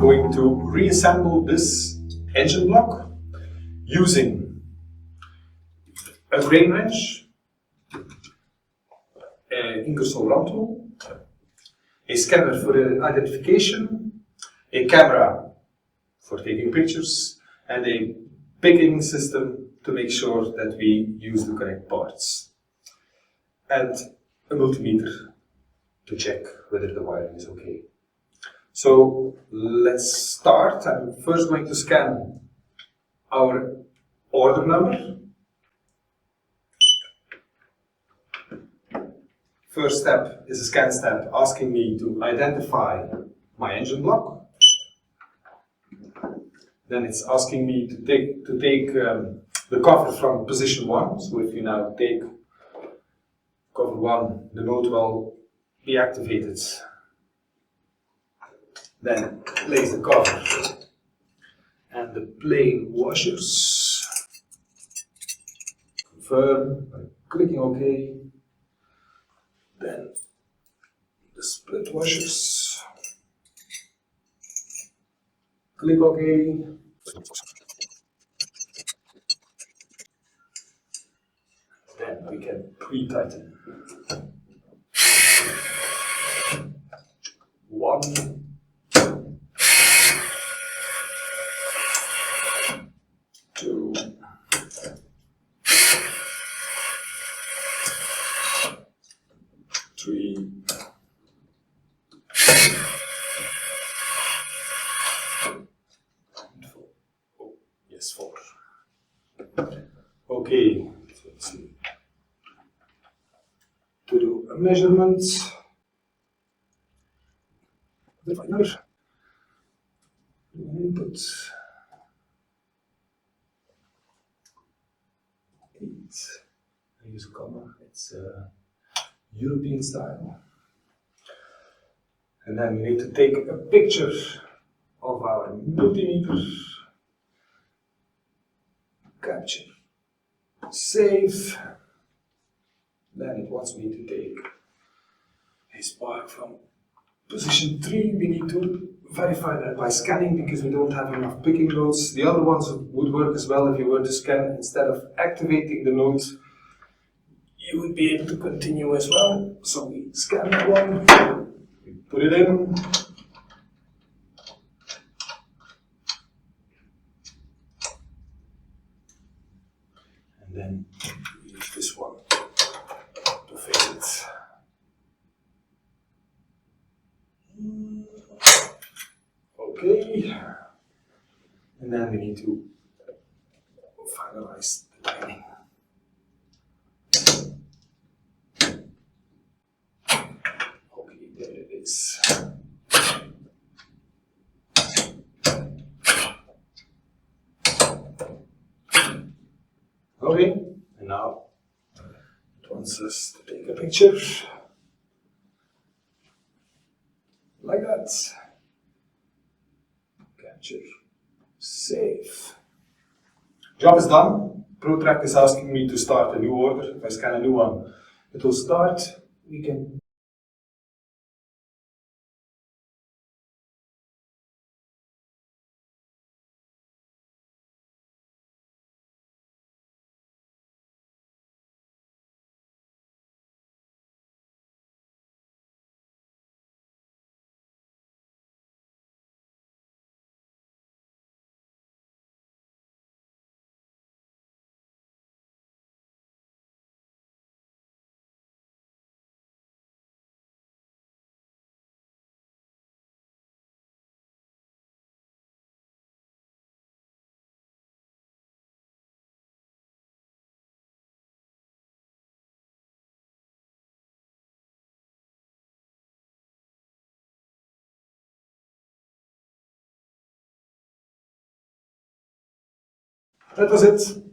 going to reassemble this engine block using a grain wrench, an Ingersoll run tool, a scanner for the identification, a camera for taking pictures, and a picking system to make sure that we use the correct parts, and a multimeter to check whether the wiring is okay. So let's start. I'm first going to scan our order number. First step is a scan step asking me to identify my engine block. Then it's asking me to take the cover from position 1. So if you now take cover 1, the node will be activated. Then place the cover and the plain washers. Confirm by clicking OK. Then the split washers. Click OK. Then we can pre-tighten. 1, 2, 3, 4. Oh, yes, 4. Okay, so let's see. To do a measurement. Input 8. I use a comma. It's European style. And then we need to take a picture of our multimeter. Capture. Save. Then it wants me to take a spark from position 3. We need to verify that by scanning because we don't have enough picking nodes. The other ones would work as well if you were to scan. Instead of activating the nodes, you would be able to continue as well. So we scan that one, we put it in. And then we use this one to fix it. Okay, and then we need to finalize the timing. Okay, there it is. Okay, and now it wants us to take a picture like that. Capture, save. Job is done. ProTrav is asking me to start a new order. If I scan a new one, it will start. We can that was it.